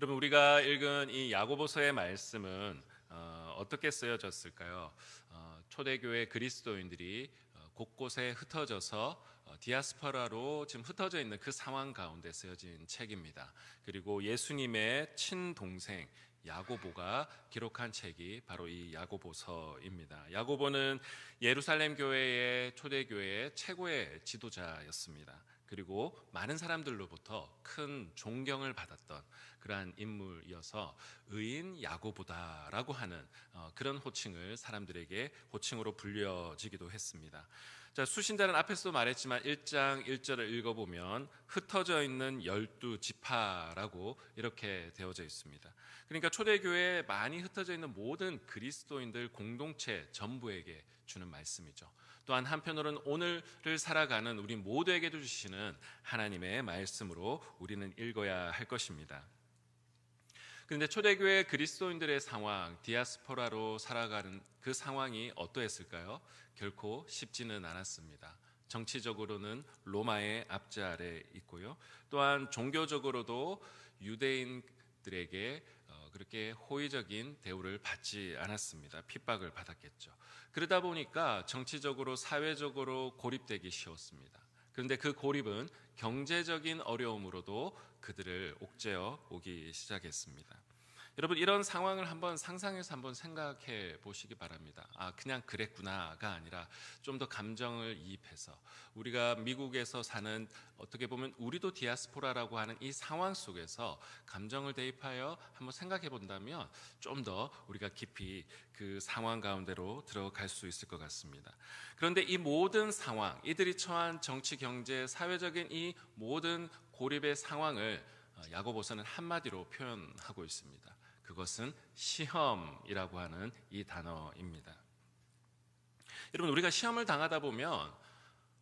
여러분, 우리가 읽은 이 야고보서의 말씀은 어떻게 쓰여졌을까요? 초대교회 그리스도인들이 곳곳에 흩어져서 디아스포라로 지금 흩어져 있는 그 상황 가운데 쓰여진 책입니다. 그리고 예수님의 친동생 야고보가 기록한 책이 바로 이 야고보서입니다. 야고보는 예루살렘 교회의 초대교회의 최고의 지도자였습니다. 그리고 많은 사람들로부터 큰 존경을 받았던 그러한 인물이어서 의인 야고보다라고 하는 그런 호칭을 사람들에게 호칭으로 불려지기도 했습니다. 자, 수신자는 앞에서도 말했지만 1장 1절을 읽어보면 흩어져 있는 12지파라고 이렇게 되어져 있습니다. 그러니까 초대교회에 많이 흩어져 있는 모든 그리스도인들 공동체 전부에게 주는 말씀이죠. 또한 한편으로는 오늘을 살아가는 우리 모두에게도 주시는 하나님의 말씀으로 우리는 읽어야 할 것입니다. 그런데 초대교회 그리스도인들의 상황, 디아스포라로 살아가는 그 상황이 어떠했을까요? 결코 쉽지는 않았습니다. 정치적으로는 로마의 압제 아래 있고요. 또한 종교적으로도 유대인들에게 그렇게 호의적인 대우를 받지 않았습니다. 핍박을 받았겠죠. 그러다 보니까 정치적으로 사회적으로 고립되기 쉬웠습니다. 그런데 그 고립은 경제적인 어려움으로도 그들을 옥죄어 오기 시작했습니다. 여러분, 이런 상황을 한번 상상해서 한번 생각해 보시기 바랍니다. 그냥 그랬구나가 아니라 좀 더 감정을 이입해서 우리가 미국에서 사는, 어떻게 보면 우리도 디아스포라라고 하는 이 상황 속에서 감정을 대입하여 한번 생각해 본다면 좀 더 우리가 깊이 그 상황 가운데로 들어갈 수 있을 것 같습니다. 그런데 이 모든 상황, 이들이 처한 정치, 경제, 사회적인 이 모든 고립의 상황을 야고보서는 한마디로 표현하고 있습니다. 그것은 시험이라고 하는 이 단어입니다. 여러분, 우리가 시험을 당하다 보면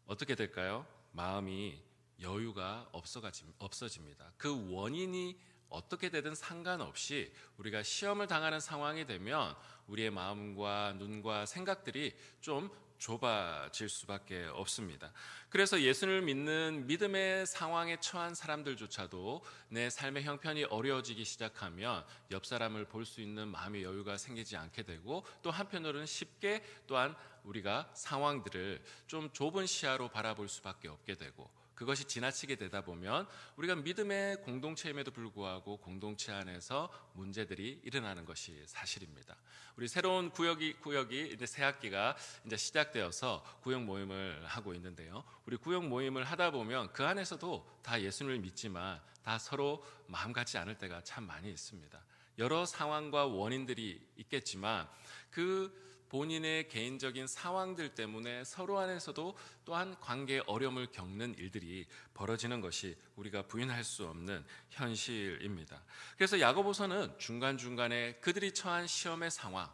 어떻게 될까요? 마음이 여유가 없어집니다. 그 원인이 어떻게 되든 상관없이 우리가 시험을 당하는 상황이 되면 우리의 마음과 눈과 생각들이 좀 좁아질 수밖에 없습니다. 그래서 예수를 믿는 믿음의 상황에 처한 사람들조차도 내 삶의 형편이 어려워지기 시작하면 옆 사람을 볼 수 있는 마음의 여유가 생기지 않게 되고, 또 한편으로는 쉽게 또한 우리가 상황들을 좀 좁은 시야로 바라볼 수밖에 없게 되고, 그것이 지나치게 되다 보면 우리가 믿음의 공동체임에도 불구하고 공동체 안에서 문제들이 일어나는 것이 사실입니다. 우리 새로운 구역이 이제 새 학기가 이제 시작되어서 구역 모임을 하고 있는데요. 우리 구역 모임을 하다 보면 그 안에서도 다 예수님을 믿지만 다 서로 마음 같지 않을 때가 참 많이 있습니다. 여러 상황과 원인들이 있겠지만 그 본인의 개인적인 상황들 때문에 서로 안에서도 또한 관계에 어려움을 겪는 일들이 벌어지는 것이 우리가 부인할 수 없는 현실입니다. 그래서 야고보서는 중간중간에 그들이 처한 시험의 상황,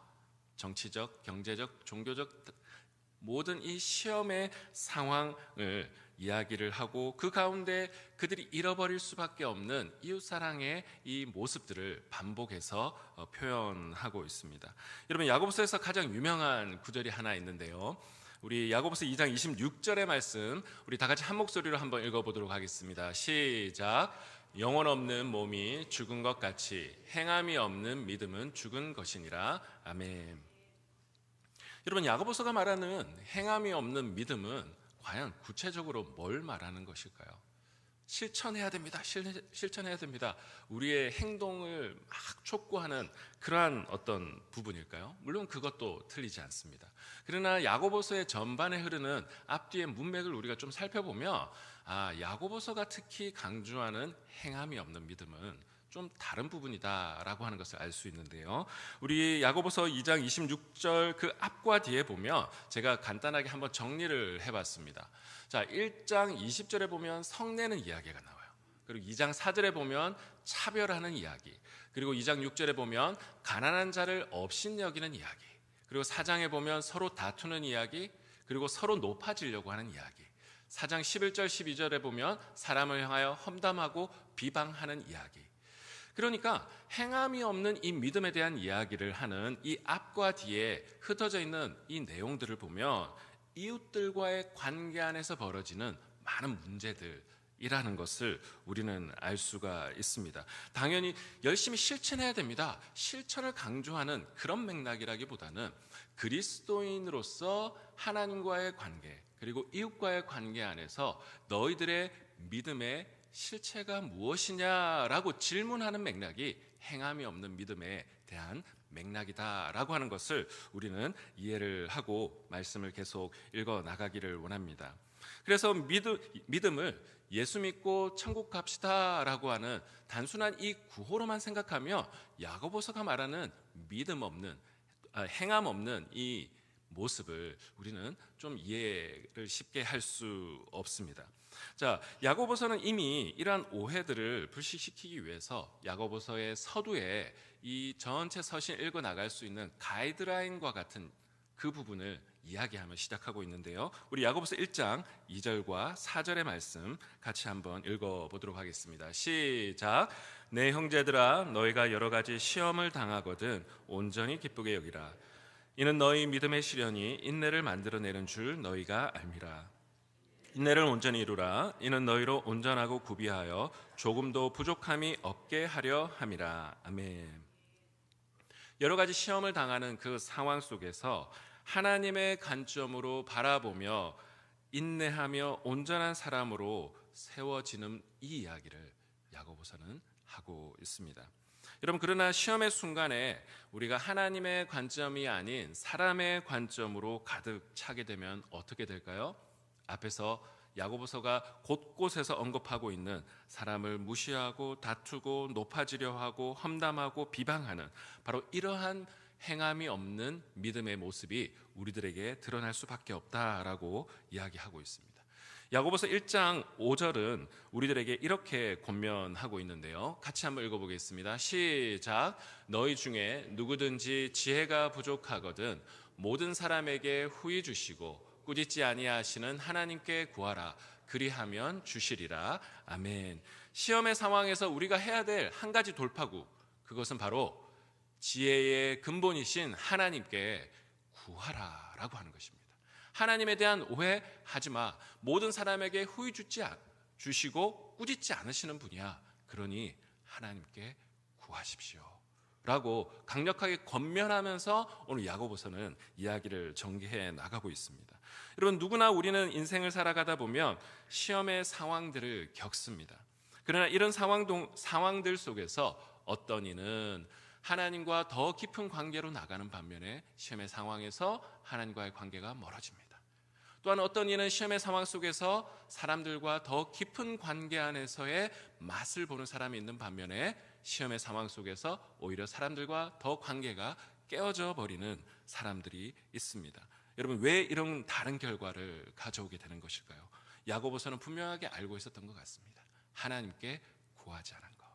정치적, 경제적, 종교적 모든 이 시험의 상황을 이야기를 하고, 그 가운데 그들이 잃어버릴 수밖에 없는 이웃사랑의 이 모습들을 반복해서 표현하고 있습니다. 여러분, 야고보서에서 가장 유명한 구절이 하나 있는데요. 우리 야고보서 2장 26절의 말씀, 우리 다 같이 한 목소리로 한번 읽어보도록 하겠습니다. 시작. 영혼 없는 몸이 죽은 것 같이 행함이 없는 믿음은 죽은 것이니라. 아멘. 여러분, 야고보서가 말하는 행함이 없는 믿음은 과연 구체적으로 뭘 말하는 것일까요? 실천해야 됩니다. 실천해야 됩니다. 우리의 행동을 막 촉구하는 그러한 어떤 부분일까요? 물론 그것도 틀리지 않습니다. 그러나 야고보서의 전반에 흐르는 앞뒤의 문맥을 우리가 좀 살펴보면 야고보서가 특히 강조하는 행함이 없는 믿음은 좀 다른 부분이다라고 하는 것을 알 수 있는데요. 우리 야고보서 2장 26절 그 앞과 뒤에 보면 제가 간단하게 한번 정리를 해봤습니다. 자, 1장 20절에 보면 성내는 이야기가 나와요. 그리고 2장 4절에 보면 차별하는 이야기, 그리고 2장 6절에 보면 가난한 자를 업신여기는 이야기, 그리고 4장에 보면 서로 다투는 이야기, 그리고 서로 높아지려고 하는 이야기, 4장 11절 12절에 보면 사람을 향하여 험담하고 비방하는 이야기. 그러니까 행함이 없는 이 믿음에 대한 이야기를 하는 이 앞과 뒤에 흩어져 있는 이 내용들을 보면 이웃들과의 관계 안에서 벌어지는 많은 문제들이 이라는 것을 우리는 알 수가 있습니다. 당연히 열심히 실천해야 됩니다. 실천을 강조하는 그런 맥락이라기보다는 그리스도인으로서 하나님과의 관계 그리고 이웃과의 관계 안에서 너희들의 믿음의 실체가 무엇이냐라고 질문하는 맥락이 행함이 없는 믿음에 대한 맥락이다라고 하는 것을 우리는 이해를 하고 말씀을 계속 읽어 나가기를 원합니다. 그래서 믿음을 예수 믿고 천국 갑시다라고 하는 단순한 이 구호로만 생각하면 야고보서가 말하는 믿음 없는 행함 없는 이 모습을 우리는 좀 이해를 쉽게 할 수 없습니다. 자, 야고보서는 이미 이러한 오해들을 불식시키기 위해서 야고보서의 서두에 이 전체 서신 읽어 나갈 수 있는 가이드라인과 같은 그 부분을 이야기하며 시작하고 있는데요. 우리 야고보서 1장 2절과 4절의 말씀 같이 한번 읽어보도록 하겠습니다. 시작. 내 형제들아 너희가 여러 가지 시험을 당하거든 온전히 기쁘게 여기라. 이는 너희 믿음의 시련이 인내를 만들어내는 줄 너희가 알미라. 인내를 온전히 이루라. 이는 너희로 온전하고 구비하여 조금도 부족함이 없게 하려 함이라. 아멘. 여러 가지 시험을 당하는 그 상황 속에서 하나님의 관점으로 바라보며 인내하며 온전한 사람으로 세워지는 이 이야기를 야고보서는 하고 있습니다. 여러분, 그러나 시험의 순간에 우리가 하나님의 관점이 아닌 사람의 관점으로 가득 차게 되면 어떻게 될까요? 앞에서 야고보서가 곳곳에서 언급하고 있는 사람을 무시하고 다투고 높아지려 하고 험담하고 비방하는 바로 이러한 행함이 없는 믿음의 모습이 우리들에게 드러날 수밖에 없다라고 이야기하고 있습니다. 야고보서 1장 5절은 우리들에게 이렇게 권면하고 있는데요. 같이 한번 읽어보겠습니다. 시작. 너희 중에 누구든지 지혜가 부족하거든 모든 사람에게 후히 주시고 꾸짖지 아니하시는 하나님께 구하라. 그리하면 주시리라. 아멘. 시험의 상황에서 우리가 해야 될 한 가지 돌파구, 그것은 바로 지혜의 근본이신 하나님께 구하라라고 하는 것입니다. 하나님에 대한 오해하지 마. 모든 사람에게 후히 주시고 꾸짖지 않으시는 분이야. 그러니 하나님께 구하십시오 라고 강력하게 권면하면서 오늘 야고보서는 이야기를 전개해 나가고 있습니다. 여러분, 누구나 우리는 인생을 살아가다 보면 시험의 상황들을 겪습니다. 그러나 이런 상황들 속에서 어떤 이는 하나님과 더 깊은 관계로 나가는 반면에 시험의 상황에서 하나님과의 관계가 멀어집니다. 또한 어떤 이는 시험의 상황 속에서 사람들과 더 깊은 관계 안에서의 맛을 보는 사람이 있는 반면에 시험의 상황 속에서 오히려 사람들과 더 관계가 깨어져 버리는 사람들이 있습니다. 여러분, 왜 이런 다른 결과를 가져오게 되는 것일까요? 야고보서는 분명하게 알고 있었던 것 같습니다. 하나님께 구하지 않은 것.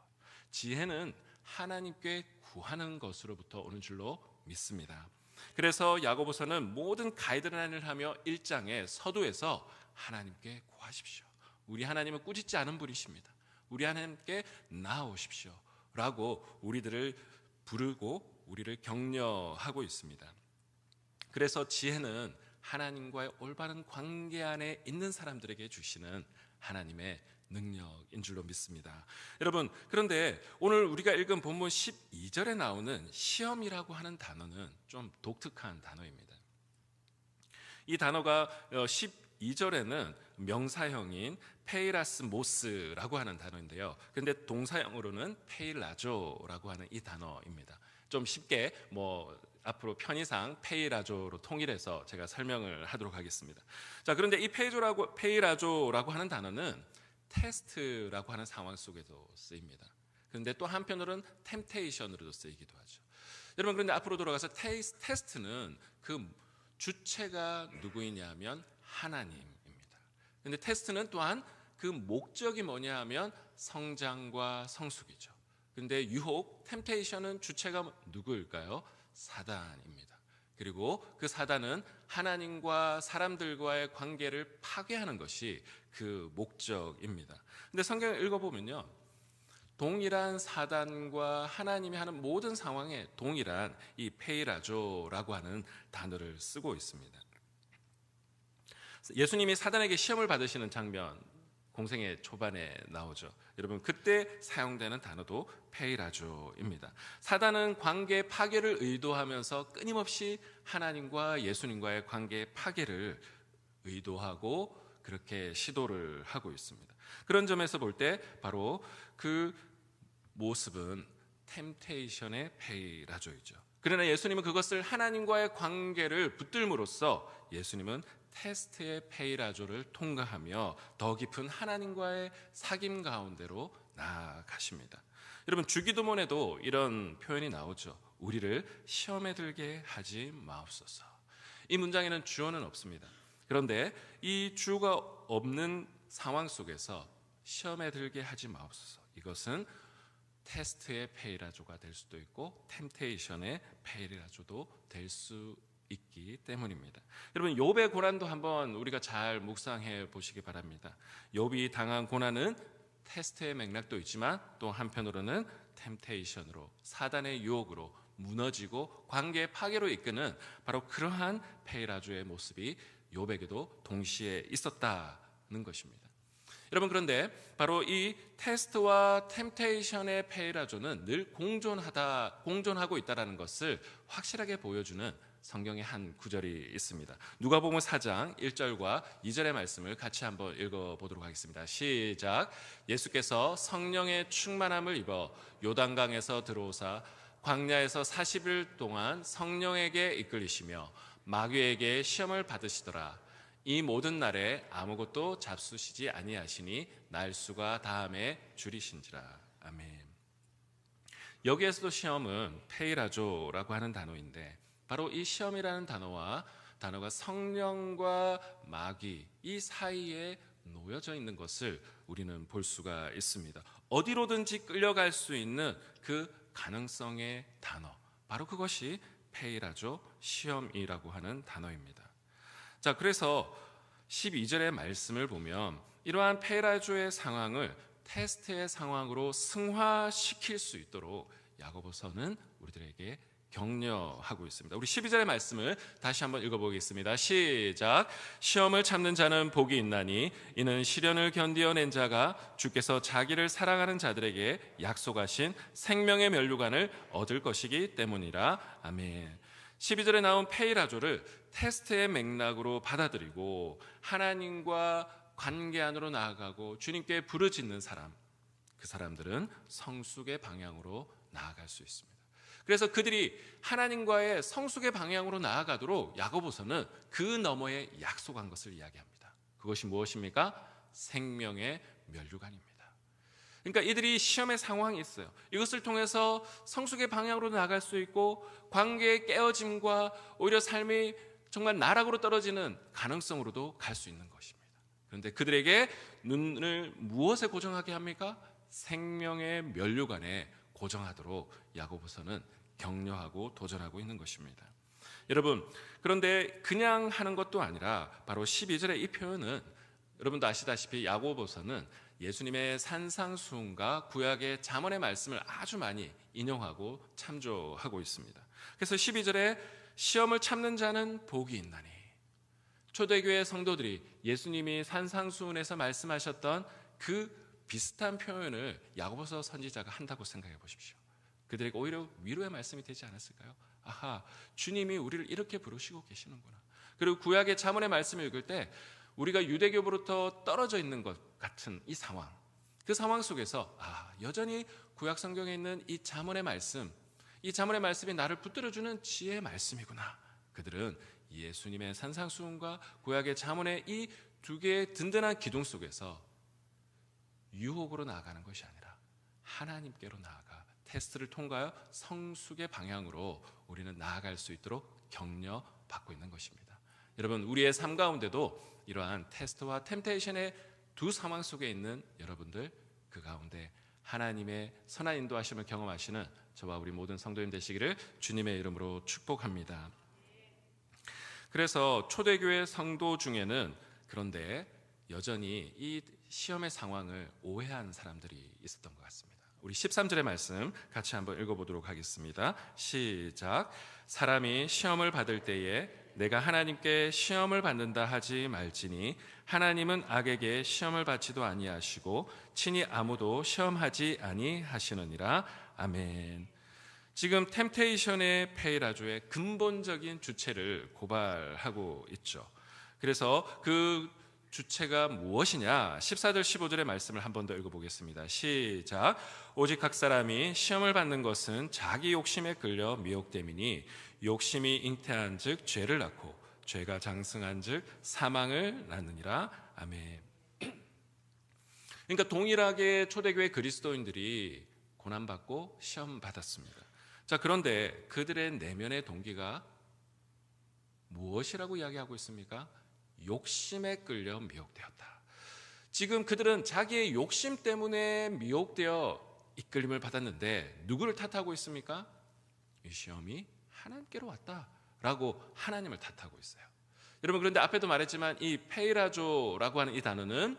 지혜는 하나님께 구하는 것으로부터 오는 줄로 믿습니다. 그래서 야고보서는 모든 가이드라인을 하며 1장의 서두에서 하나님께 구하십시오. 우리 하나님은 꾸짖지 않은 분이십니다. 우리 하나님께 나아오십시오 라고 우리들을 부르고 우리를 격려하고 있습니다. 그래서 지혜는 하나님과의 올바른 관계 안에 있는 사람들에게 주시는 하나님의 능력인 줄로 믿습니다. 여러분, 그런데 오늘 우리가 읽은 본문 12절에 나오는 시험이라고 하는 단어는 좀 독특한 단어입니다. 이 단어가 12절에는 명사형인 페이라스모스라고 하는 단어인데요. 그런데 동사형으로는 페일라조라고 하는 이 단어입니다. 좀 쉽게 앞으로 편의상 페이라조로 통일해서 제가 설명을 하도록 하겠습니다. 자, 그런데 이 페이라조라고 하는 단어는 테스트라고 하는 상황 속에도 쓰입니다. 그런데 또 한편으로는 템테이션으로도 쓰이기도 하죠. 여러분, 그런데 앞으로 돌아가서 테스트는 그 주체가 누구이냐면 하나님입니다. 그런데 테스트는 또한 그 목적이 뭐냐 하면 성장과 성숙이죠. 그런데 유혹, 템테이션은 주체가 누구일까요? 사단입니다. 그리고 그 사단은 하나님과 사람들과의 관계를 파괴하는 것이 그 목적입니다. 근데 성경을 읽어보면요, 동일한 사단과 하나님이 하는 모든 상황에 동일한 이 페이라조라고 하는 단어를 쓰고 있습니다. 예수님이 사단에게 시험을 받으시는 장면 공생의 초반에 나오죠. 여러분 그때 사용되는 단어도 페이라조입니다. 사단은 관계 파괴를 의도하면서 끊임없이 하나님과 예수님과의 관계 파괴를 의도하고 그렇게 시도를 하고 있습니다. 그런 점에서 볼 때 바로 그 모습은 템테이션의 페이라조이죠. 그러나 예수님은 그것을 하나님과의 관계를 붙들므로써 예수님은 테스트의 페이라조를 통과하며 더 깊은 하나님과의 사귐 가운데로 나아가십니다. 여러분 주기도문에도 이런 표현이 나오죠. 우리를 시험에 들게 하지 마옵소서. 이 문장에는 주어는 없습니다. 그런데 이 주어가 없는 상황 속에서 시험에 들게 하지 마옵소서. 이것은 테스트의 페이라조가 될 수도 있고 템테이션의 페이라조도 될 수 있기 때문입니다. 여러분 욥의 고난도 한번 우리가 잘 묵상해 보시기 바랍니다. 욥이 당한 고난은 테스트의 맥락도 있지만 또 한편으로는 템테이션으로 사단의 유혹으로 무너지고 관계 파괴로 이끄는 바로 그러한 페이라조의 모습이 욥에게도 동시에 있었다는 것입니다. 여러분 그런데 바로 이 테스트와 템테이션의 페이라조는 늘 공존하고 있다는 것을 확실하게 보여주는 성경의 한 구절이 있습니다. 누가복음 4장 1절과 2절의 말씀을 같이 한번 읽어보도록 하겠습니다. 시작. 예수께서 성령의 충만함을 입어 요단강에서 들어오사 광야에서 40일 동안 성령에게 이끌리시며 마귀에게 시험을 받으시더라. 이 모든 날에 아무것도 잡수시지 아니하시니 날수가 다함에 줄이신지라. 아멘. 여기에서도 시험은 페이라조라고 하는 단어인데 바로 이 시험이라는 단어가 성령과 마귀 이 사이에 놓여져 있는 것을 우리는 볼 수가 있습니다. 어디로든지 끌려갈 수 있는 그 가능성의 단어, 바로 그것이 페이라조, 시험이라고 하는 단어입니다. 자, 그래서 12절의 말씀을 보면 이러한 페이라조의 상황을 테스트의 상황으로 승화시킬 수 있도록 야고보서는 우리들에게 격려하고 있습니다. 우리 12절의 말씀을 다시 한번 읽어보겠습니다. 시작. 시험을 참는 자는 복이 있나니 이는 시련을 견디어낸 자가 주께서 자기를 사랑하는 자들에게 약속하신 생명의 면류관을 얻을 것이기 때문이라. 아멘. 12절에 나온 페이라조를 테스트의 맥락으로 받아들이고 하나님과 관계 안으로 나아가고 주님께 부르짖는 사람, 그 사람들은 성숙의 방향으로 나아갈 수 있습니다. 그래서 그들이 하나님과의 성숙의 방향으로 나아가도록 야고보서는 그 너머에 약속한 것을 이야기합니다. 그것이 무엇입니까? 생명의 면류관입니다. 그러니까 이들이 시험의 상황이 있어요. 이것을 통해서 성숙의 방향으로 나아갈 수 있고 관계의 깨어짐과 오히려 삶이 정말 나락으로 떨어지는 가능성으로도 갈 수 있는 것입니다. 그런데 그들에게 눈을 무엇에 고정하게 합니까? 생명의 면류관에 고정하도록 야고보서는 격려하고 도전하고 있는 것입니다. 여러분, 그런데 그냥 하는 것도 아니라 바로 12절의 이 표현은 여러분도 아시다시피 야고보서는 예수님의 산상수훈과 구약의 잠언의 말씀을 아주 많이 인용하고 참조하고 있습니다. 그래서 12절에 시험을 참는 자는 복이 있나니, 초대교회 성도들이 예수님이 산상수훈에서 말씀하셨던 그 비슷한 표현을 야고보서 선지자가 한다고 생각해 보십시오. 그들에게 오히려 위로의 말씀이 되지 않았을까요? 아하, 주님이 우리를 이렇게 부르시고 계시는구나. 그리고 구약의 잠언의 말씀을 읽을 때 우리가 유대교로부터 떨어져 있는 것 같은 이 상황, 그 상황 속에서 여전히 구약 성경에 있는 이 잠언의 말씀, 이 잠언의 말씀이 나를 붙들어주는 지혜의 말씀이구나. 그들은 예수님의 산상수훈과 구약의 잠언의 이 두 개의 든든한 기둥 속에서 유혹으로 나아가는 것이 아니라 하나님께로 나아가 테스트를 통과하여 성숙의 방향으로 우리는 나아갈 수 있도록 격려받고 있는 것입니다. 여러분, 우리의 삶 가운데도 이러한 테스트와 템테이션의 두 상황 속에 있는 여러분들, 그 가운데 하나님의 선한 인도하심을 경험하시는 저와 우리 모든 성도님 되시기를 주님의 이름으로 축복합니다. 그래서 초대교회 성도 중에는 그런데 여전히 이 시험의 상황을 오해한 사람들이 있었던 것 같습니다. 우리 13절의 말씀 같이 한번 읽어보도록 하겠습니다. 시작. 사람이 시험을 받을 때에 내가 하나님께 시험을 받는다 하지 말지니 하나님은 악에게 시험을 받지도 아니하시고 친히 아무도 시험하지 아니하시느니라. 아멘. 지금 템테이션의 페이라조의 근본적인 주체를 고발하고 있죠. 그래서 그 주체가 무엇이냐? 14절 15절의 말씀을 한 번 더 읽어보겠습니다. 시작. 오직 각 사람이 시험을 받는 것은 자기 욕심에 끌려 미혹됨이니 욕심이 잉태한 즉 죄를 낳고 죄가 장성한 즉 사망을 낳느니라. 아멘. 그러니까 동일하게 초대교회 그리스도인들이 고난받고 시험 받았습니다. 자, 그런데 그들의 내면의 동기가 무엇이라고 이야기하고 있습니까? 욕심에 끌려 미혹되었다. 지금 그들은 자기의 욕심 때문에 미혹되어 이끌림을 받았는데 누구를 탓하고 있습니까? 이 시험이 하나님께로 왔다라고 하나님을 탓하고 있어요. 여러분, 그런데 앞에도 말했지만 이 페이라조라고 하는 이 단어는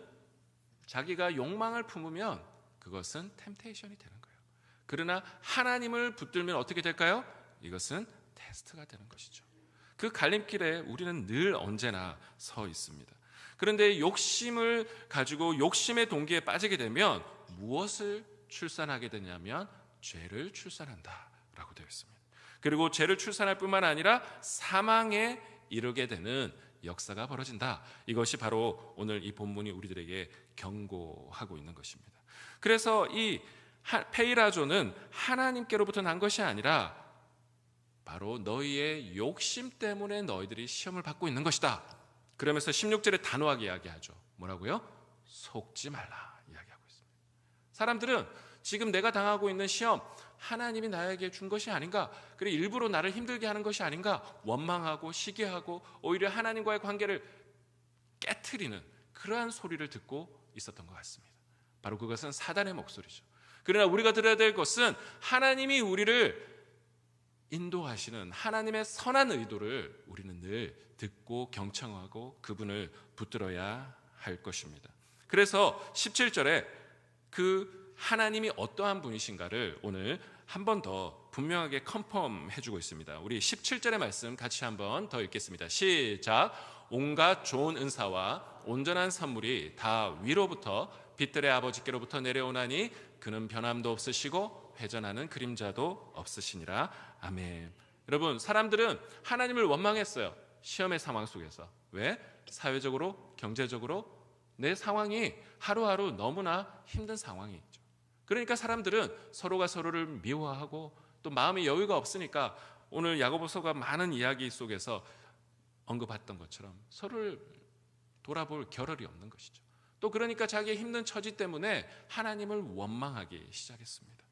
자기가 욕망을 품으면 그것은 템테이션이 되는 거예요. 그러나 하나님을 붙들면 어떻게 될까요? 이것은 테스트가 되는 것이죠. 그 갈림길에 우리는 늘 언제나 서 있습니다. 그런데 욕심을 가지고 욕심의 동기에 빠지게 되면 무엇을 출산하게 되냐면 죄를 출산한다라고 되어 있습니다. 그리고 죄를 출산할 뿐만 아니라 사망에 이르게 되는 역사가 벌어진다. 이것이 바로 오늘 이 본문이 우리들에게 경고하고 있는 것입니다. 그래서 이 페이라조는 하나님께로부터 난 것이 아니라 바로 너희의 욕심 때문에 너희들이 시험을 받고 있는 것이다. 그러면서 16절에 단호하게 이야기하죠. 뭐라고요? 속지 말라 이야기하고 있습니다. 사람들은 지금 내가 당하고 있는 시험, 하나님이 나에게 준 것이 아닌가, 그래 일부러 나를 힘들게 하는 것이 아닌가 원망하고 시기하고 오히려 하나님과의 관계를 깨트리는 그러한 소리를 듣고 있었던 것 같습니다. 바로 그것은 사단의 목소리죠. 그러나 우리가 들어야 될 것은 하나님이 우리를 인도하시는 하나님의 선한 의도를 우리는 늘 듣고 경청하고 그분을 붙들어야 할 것입니다. 그래서 17절에 그 하나님이 어떠한 분이신가를 오늘 한 번 더 분명하게 컨펌해주고 있습니다. 우리 17절의 말씀 같이 한 번 더 읽겠습니다. 시작. 온갖 좋은 은사와 온전한 선물이 다 위로부터 빛들의 아버지께로부터 내려오나니 그는 변함도 없으시고 회전하는 그림자도 없으시니라. 아멘. 여러분, 사람들은 하나님을 원망했어요. 시험의 상황 속에서. 왜? 사회적으로, 경제적으로 내 상황이 하루하루 너무나 힘든 상황이 있죠. 그러니까 사람들은 서로가 서로를 미워하고 또 마음의 여유가 없으니까 오늘 야고보서가 많은 이야기 속에서 언급했던 것처럼 서로를 돌아볼 겨를이 없는 것이죠. 또 그러니까 자기의 힘든 처지 때문에 하나님을 원망하기 시작했습니다.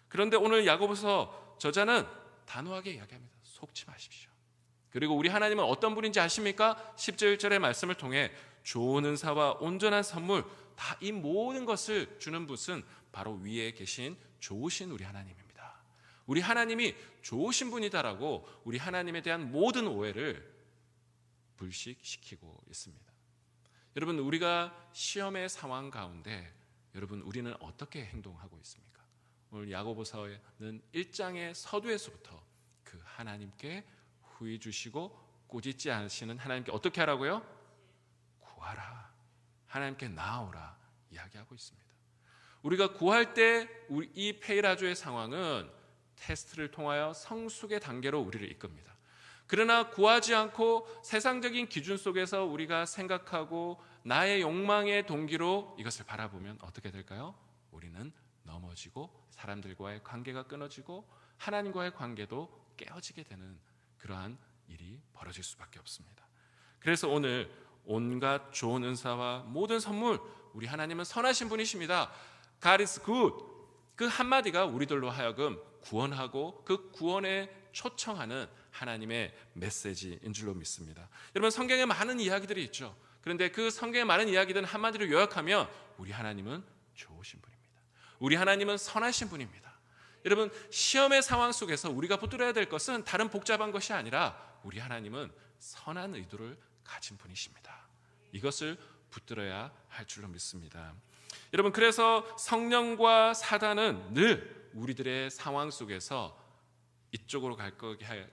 그런데 오늘 야고보서 저자는 단호하게 이야기합니다. 속지 마십시오. 그리고 우리 하나님은 어떤 분인지 아십니까? 17절의 말씀을 통해 좋은 은사와 온전한 선물, 다 이 모든 것을 주는 분은 바로 위에 계신 좋으신 우리 하나님입니다. 우리 하나님이 좋으신 분이다라고 우리 하나님에 대한 모든 오해를 불식시키고 있습니다. 여러분, 우리가 시험의 상황 가운데 여러분 우리는 어떻게 행동하고 있습니까? 오늘 야고보서는 1장의 서두에서부터 그 하나님께 후히 주시고 꾸짖지 않으시는 하나님께 어떻게 하라고요? 구하라, 하나님께 나아오라 이야기하고 있습니다. 우리가 구할 때 이 페이라조의 상황은 테스트를 통하여 성숙의 단계로 우리를 이끕니다. 그러나 구하지 않고 세상적인 기준 속에서 우리가 생각하고 나의 욕망의 동기로 이것을 바라보면 어떻게 될까요? 우리는 넘어지고 사람들과의 관계가 끊어지고 하나님과의 관계도 깨어지게 되는 그러한 일이 벌어질 수밖에 없습니다. 그래서 오늘 온갖 좋은 은사와 모든 선물, 우리 하나님은 선하신 분이십니다. God is good. 그 한마디가 우리들로 하여금 구원하고 그 구원에 초청하는 하나님의 메시지인 줄로 믿습니다. 여러분, 성경에 많은 이야기들이 있죠. 그런데 그 성경에 많은 이야기들은 한마디로 요약하면 우리 하나님은 좋으신 분입니다. 우리 하나님은 선하신 분입니다. 여러분, 시험의 상황 속에서 우리가 붙들어야 될 것은 다른 복잡한 것이 아니라 우리 하나님은 선한 의도를 가진 분이십니다. 이것을 붙들어야 할 줄로 믿습니다. 여러분, 그래서 성령과 사단은 늘 우리들의 상황 속에서 이쪽으로 갈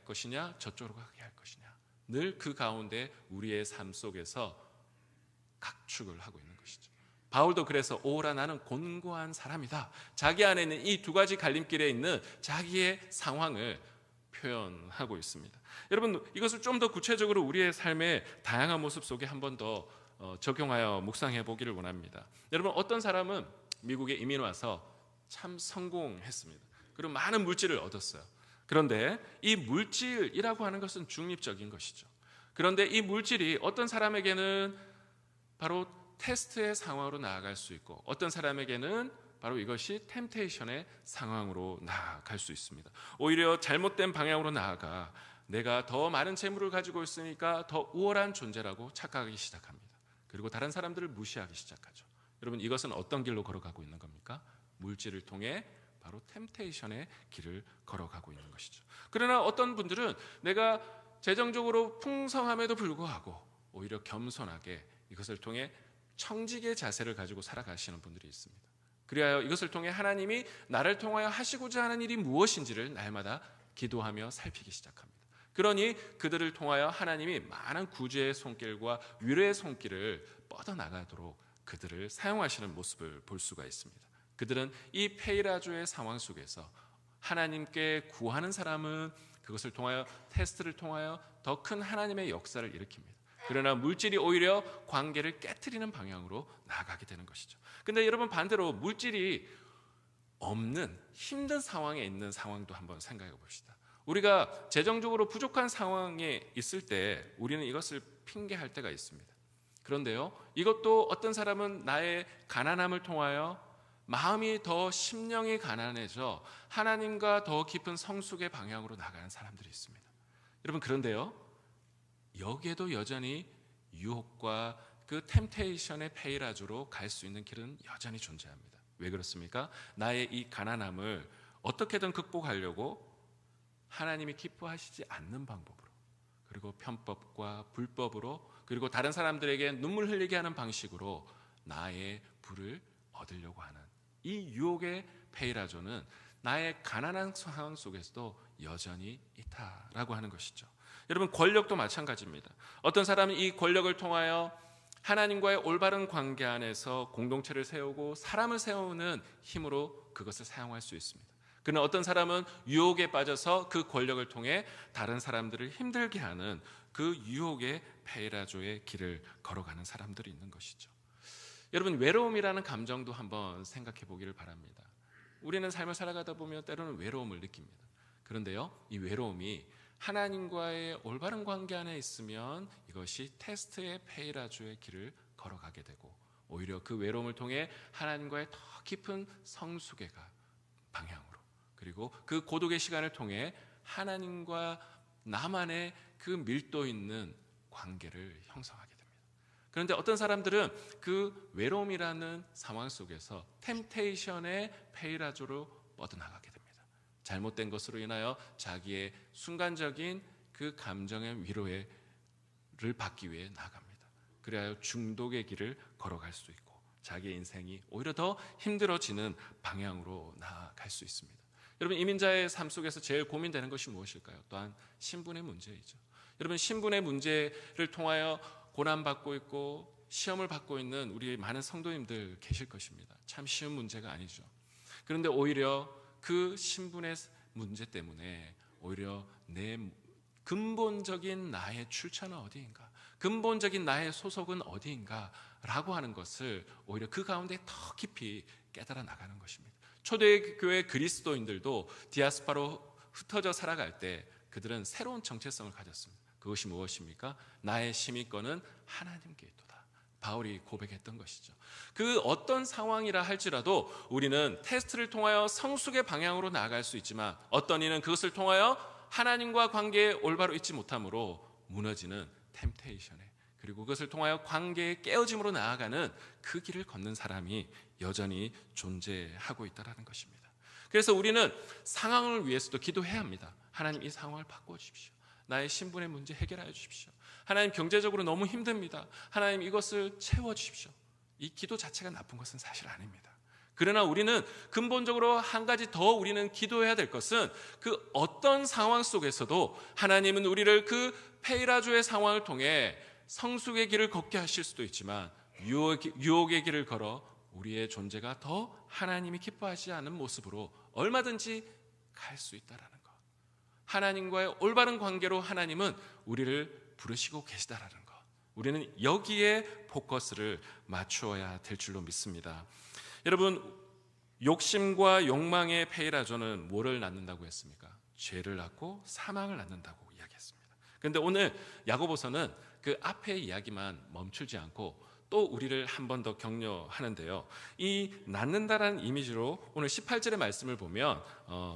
것이냐 저쪽으로 가게 할 것이냐 늘 그 가운데 우리의 삶 속에서 각축을 하고 있는 것이죠. 바울도 그래서 오라 나는 곤고한 사람이다. 자기 안에 있는 이 두 가지 갈림길에 있는 자기의 상황을 표현하고 있습니다. 여러분, 이것을 좀 더 구체적으로 우리의 삶의 다양한 모습 속에 한 번 더 적용하여 묵상해 보기를 원합니다. 여러분, 어떤 사람은 미국에 이민 와서 참 성공했습니다. 그리고 많은 물질을 얻었어요. 그런데 이 물질이라고 하는 것은 중립적인 것이죠. 그런데 이 물질이 어떤 사람에게는 바로 테스트의 상황으로 나아갈 수 있고, 어떤 사람에게는 바로 이것이 템테이션의 상황으로 나아갈 수 있습니다. 오히려 잘못된 방향으로 나아가 내가 더 많은 재물을 가지고 있으니까 더 우월한 존재라고 착각하기 시작합니다. 그리고 다른 사람들을 무시하기 시작하죠. 여러분, 이것은 어떤 길로 걸어가고 있는 겁니까? 물질을 통해 바로 템테이션의 길을 걸어가고 있는 것이죠. 그러나 어떤 분들은 내가 재정적으로 풍성함에도 불구하고 오히려 겸손하게 이것을 통해 청직의 자세를 가지고 살아가시는 분들이 있습니다. 그리하여 이것을 통해 하나님이 나를 통하여 하시고자 하는 일이 무엇인지를 날마다 기도하며 살피기 시작합니다. 그러니 그들을 통하여 하나님이 많은 구제의 손길과 위로의 손길을 뻗어나가도록 그들을 사용하시는 모습을 볼 수가 있습니다. 그들은 이 페이라조의 상황 속에서 하나님께 구하는 사람은 그것을 통하여 테스트를 통하여 더 큰 하나님의 역사를 일으킵니다. 그러나 물질이 오히려 관계를 깨트리는 방향으로 나아가게 되는 것이죠. 근데 여러분, 반대로 물질이 없는 힘든 상황에 있는 상황도 한번 생각해 봅시다. 우리가 재정적으로 부족한 상황에 있을 때 우리는 이것을 핑계할 때가 있습니다. 그런데요, 이것도 어떤 사람은 나의 가난함을 통하여 마음이 더 심령이 가난해져 하나님과 더 깊은 성숙의 방향으로 나가는 사람들이 있습니다. 여러분, 그런데요, 여기에도 여전히 유혹과 그 템테이션의 페이라조로 갈 수 있는 길은 여전히 존재합니다. 왜 그렇습니까? 나의 이 가난함을 어떻게든 극복하려고 하나님이 기뻐하시지 않는 방법으로, 그리고 편법과 불법으로, 그리고 다른 사람들에게 눈물 흘리게 하는 방식으로 나의 부를 얻으려고 하는 이 유혹의 페이라조는 나의 가난한 상황 속에서도 여전히 있다라고 하는 것이죠. 여러분, 권력도 마찬가지입니다. 어떤 사람은 이 권력을 통하여 하나님과의 올바른 관계 안에서 공동체를 세우고 사람을 세우는 힘으로 그것을 사용할 수 있습니다. 그러나 어떤 사람은 유혹에 빠져서 그 권력을 통해 다른 사람들을 힘들게 하는 그 유혹의 페이라조의 길을 걸어가는 사람들이 있는 것이죠. 여러분, 외로움이라는 감정도 한번 생각해 보기를 바랍니다. 우리는 삶을 살아가다 보면 때로는 외로움을 느낍니다. 그런데요, 이 외로움이 하나님과의 올바른 관계 안에 있으면 이것이 테스트의 페이라조의 길을 걸어가게 되고, 오히려 그 외로움을 통해 하나님과의 더 깊은 성숙애가 방향으로, 그리고 그 고독의 시간을 통해 하나님과 나만의 그 밀도 있는 관계를 형성하게 됩니다. 그런데 어떤 사람들은 그 외로움이라는 상황 속에서 템테이션의 페이라조로 뻗어나가게 됩니다. 잘못된 것으로 인하여 자기의 순간적인 그 감정의 위로를 받기 위해 나갑니다. 그래야 중독의 길을 걸어갈 수 있고 자기의 인생이 오히려 더 힘들어지는 방향으로 나아갈 수 있습니다. 여러분, 이민자의 삶 속에서 제일 고민되는 것이 무엇일까요? 또한 신분의 문제이죠. 여러분, 신분의 문제를 통하여 고난받고 있고 시험을 받고 있는 우리 많은 성도님들 계실 것입니다. 참 쉬운 문제가 아니죠. 그런데 오히려 그 신분의 문제 때문에 오히려 내 근본적인 나의 출처는 어디인가, 근본적인 나의 소속은 어디인가 라고 하는 것을 오히려 그 가운데 더 깊이 깨달아 나가는 것입니다. 초대교회 그리스도인들도 디아스포라로 흩어져 살아갈 때 그들은 새로운 정체성을 가졌습니다. 그것이 무엇입니까? 나의 시민권은 하나님께 있도다. 바울이 고백했던 것이죠. 그 어떤 상황이라 할지라도 우리는 테스트를 통하여 성숙의 방향으로 나아갈 수 있지만, 어떤 이는 그것을 통하여 하나님과 관계에 올바로 있지 못함으로 무너지는 템테이션에, 그리고 그것을 통하여 관계의 깨어짐으로 나아가는 그 길을 걷는 사람이 여전히 존재하고 있다는 것입니다. 그래서 우리는 상황을 위해서도 기도해야 합니다. 하나님, 이 상황을 바꿔주십시오. 나의 신분의 문제 해결하여 주십시오. 하나님, 경제적으로 너무 힘듭니다. 하나님, 이것을 채워주십시오. 이 기도 자체가 나쁜 것은 사실 아닙니다. 그러나 우리는 근본적으로 한 가지 더 우리는 기도해야 될 것은 그 어떤 상황 속에서도 하나님은 우리를 그 페이라조의 상황을 통해 성숙의 길을 걷게 하실 수도 있지만 유혹의 길을 걸어 우리의 존재가 더 하나님이 기뻐하지 않은 모습으로 얼마든지 갈 수 있다라는 것. 하나님과의 올바른 관계로 하나님은 우리를 부르시고 계시다라는 것. 우리는 여기에 포커스를 맞추어야 될 줄로 믿습니다. 여러분, 욕심과 욕망의 페이라조는 뭐를 낳는다고 했습니까? 죄를 낳고 사망을 낳는다고 이야기했습니다. 그런데 오늘 야고보서는 그 앞의 이야기만 멈추지 않고 또 우리를 한 번 더 격려하는데요. 이 낳는다라는 이미지로 오늘 18절의 말씀을 보면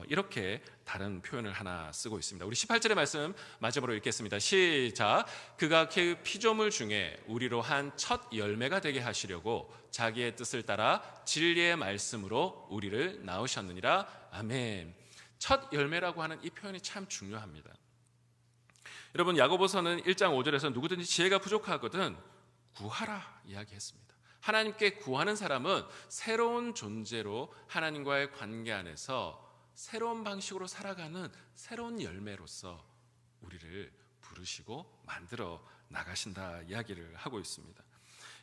이렇게 다른 표현을 하나 쓰고 있습니다. 우리 18절의 말씀 마지막으로 읽겠습니다. 시작. 그가 그 피조물 중에 우리로 한 첫 열매가 되게 하시려고 자기의 뜻을 따라 진리의 말씀으로 우리를 낳으셨느니라. 아멘. 첫 열매라고 하는 이 표현이 참 중요합니다. 여러분, 야고보서는 1장 5절에서 누구든지 지혜가 부족하거든 구하라 이야기했습니다. 하나님께 구하는 사람은 새로운 존재로 하나님과의 관계 안에서 새로운 방식으로 살아가는 새로운 열매로서 우리를 부르시고 만들어 나가신다 이야기를 하고 있습니다.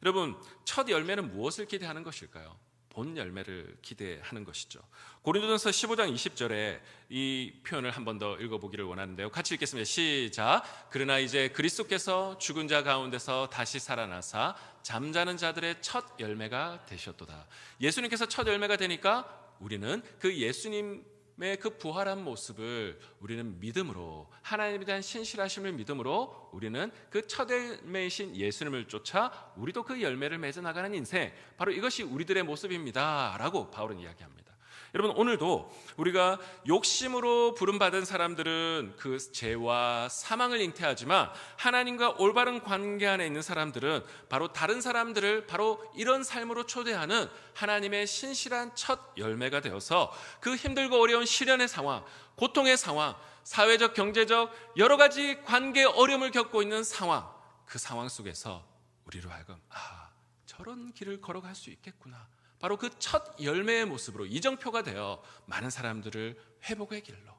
여러분, 첫 열매는 무엇을 기대하는 것일까요? 본 열매를 기대하는 것이죠. 고린도전서 15장 20절에 이 표현을 한 번 더 읽어보기를 원하는데요. 같이 읽겠습니다. 시작. 그러나 이제 그리스도께서 죽은 자 가운데서 다시 살아나사 잠자는 자들의 첫 열매가 되셨도다. 예수님께서 첫 열매가 되니까 우리는 그 예수님의 그 부활한 모습을 우리는 믿음으로, 하나님에 대한 신실하심을 믿음으로 우리는 그 첫 열매이신 예수님을 쫓아 우리도 그 열매를 맺어 나가는 인생, 바로 이것이 우리들의 모습입니다 라고 바울은 이야기합니다. 여러분, 오늘도 우리가 욕심으로 부름받은 사람들은 그 죄와 사망을 잉태하지만 하나님과 올바른 관계 안에 있는 사람들은 바로 다른 사람들을 바로 이런 삶으로 초대하는 하나님의 신실한 첫 열매가 되어서 그 힘들고 어려운 시련의 상황, 고통의 상황, 사회적, 경제적 여러 가지 관계 어려움을 겪고 있는 상황, 그 상황 속에서 우리로 하여금 저런 길을 걸어갈 수 있겠구나, 바로 그 첫 열매의 모습으로 이정표가 되어 많은 사람들을 회복의 길로,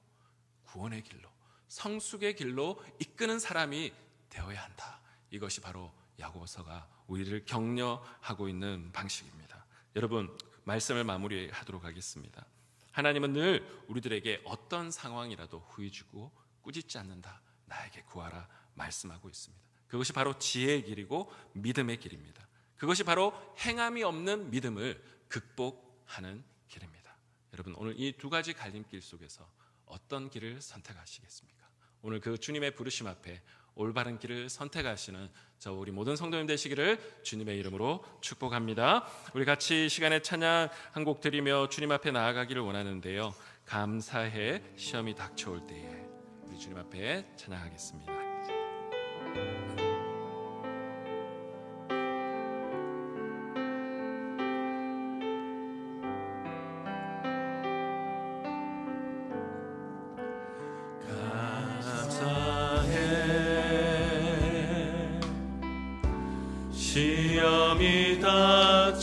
구원의 길로, 성숙의 길로 이끄는 사람이 되어야 한다. 이것이 바로 야고보서가 우리를 격려하고 있는 방식입니다. 여러분, 말씀을 마무리하도록 하겠습니다. 하나님은 늘 우리들에게 어떤 상황이라도 후회주고 꾸짖지 않는다. 나에게 구하라 말씀하고 있습니다. 그것이 바로 지혜의 길이고 믿음의 길입니다. 그것이 바로 행함이 없는 믿음을 극복하는 길입니다. 여러분, 오늘 이 두 가지 갈림길 속에서 어떤 길을 선택하시겠습니까? 오늘 그 주님의 부르심 앞에 올바른 길을 선택하시는 저 우리 모든 성도님 되시기를 주님의 이름으로 축복합니다. 우리 같이 시간에 찬양 한 곡 드리며 주님 앞에 나아가기를 원하는데요. 감사해 시험이 닥쳐올 때에 우리 주님 앞에 찬양하겠습니다. 시험이 닥쳐올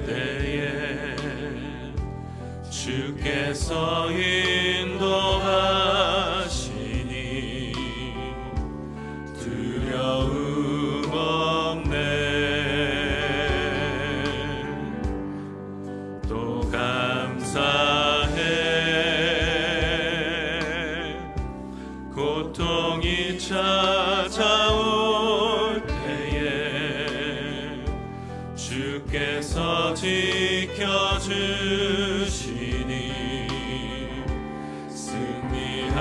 때에 주께서 인도하시니 두려움 없네. 또 감사해. 고통이 찾아올 주께서 지켜주시니 승리하리라.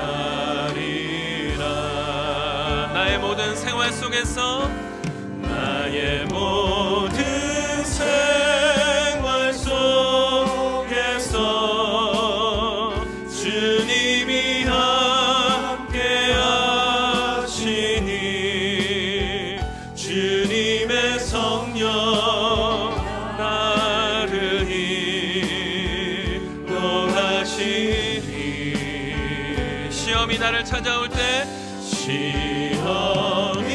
나의 모든 생활 속에서, 나의 모든 생활 속에서 주님이 함께 하시니 주님의 성령 시험이 나를 찾아올 때, 시험이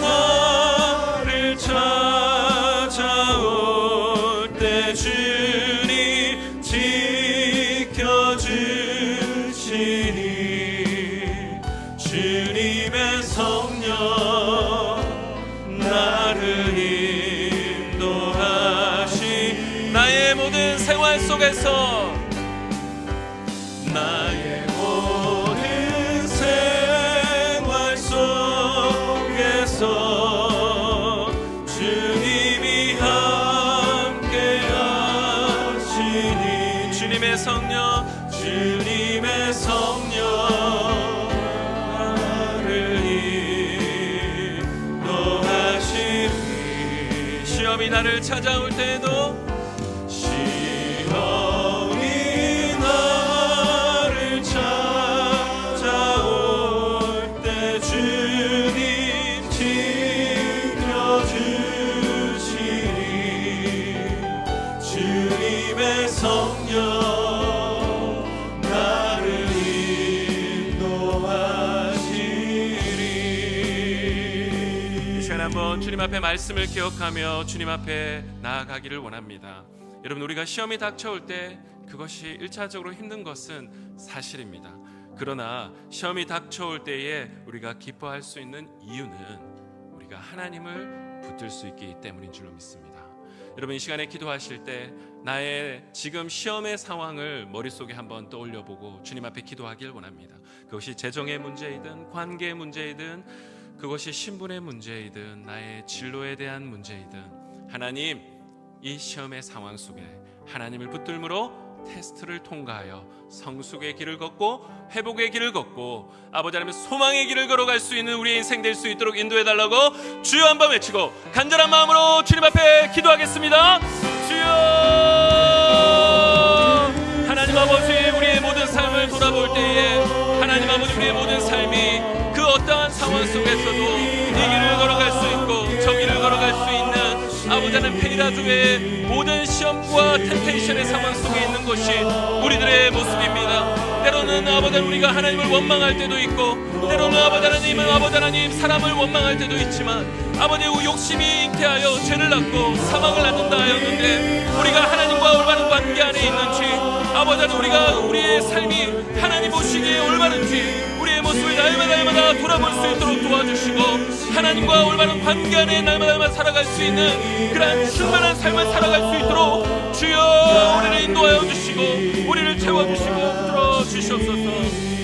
나를 찾아올 때 주님의 성령 나를 인도하시. 나의 모든 생활 속에서 나의 모든 생활 속에서 주님이 함께 하시니. 주님의 성령 주님의 성령 시험이 나를 찾아올 때에도 시험이 나를 찾아올 때 주님 지켜주시니. 주님의 성령 나를 인도하시리. 이 시간 한번 주님 앞에 말씀을 기억하며 주님 앞에 나아가기를 원합니다. 여러분, 우리가 시험이 닥쳐올 때 그것이 1차적으로 힘든 것은 사실입니다. 그러나 시험이 닥쳐올 때에 우리가 기뻐할 수 있는 이유는 우리가 하나님을 붙들 수 있기 때문인 줄로 믿습니다. 여러분, 이 시간에 기도하실 때 나의 지금 시험의 상황을 머릿속에 한번 떠올려보고 주님 앞에 기도하길 원합니다. 그것이 재정의 문제이든 관계의 문제이든 그것이 신분의 문제이든 나의 진로에 대한 문제이든 하나님, 이 시험의 상황 속에 하나님을 붙들므로 테스트를 통과하여 성숙의 길을 걷고 회복의 길을 걷고 아버지 하나님의 소망의 길을 걸어갈 수 있는 우리의 인생 될 수 있도록 인도해달라고 주여 한번 외치고 간절한 마음으로 주님 앞에 기도하겠습니다. 주여, 하나님 아버지, 우리의 모든 삶을 돌아볼 때에 하나님 아버지, 우리의 모든 삶이 그 어떠한 상황 속에서도 이 길을 걸어갈 수 있고 저 길을 걸어갈 수 있는 아버지 하나님 페리라조의 모든 시험과 템테이션의 상황 속에 있는 것이 우리들의 모습입니다. 때로는 아버지 하나님 우리가 하나님을 원망할 때도 있고 때로는 아버지 하나님 사람을 원망할 때도 있지만 아버지 욕심이 잉태하여 죄를 낳고 사망을 낳는다 하였는데 우리가 하나님과 올바른 관계 안에 있는지 아버지 하나님 우리가 우리의 삶이 하나님 보시기에 올바른지 우리의 모습을 날마다 돌아볼 수 있도록 도와주시고 하나님과 올바른 관계 안에 날마다 살아갈 수 있는 그러한 충만한 삶을 살아갈 수 있도록 주여 우리를 인도하여 주시고 우리를 채워주시고 들어주시옵소서.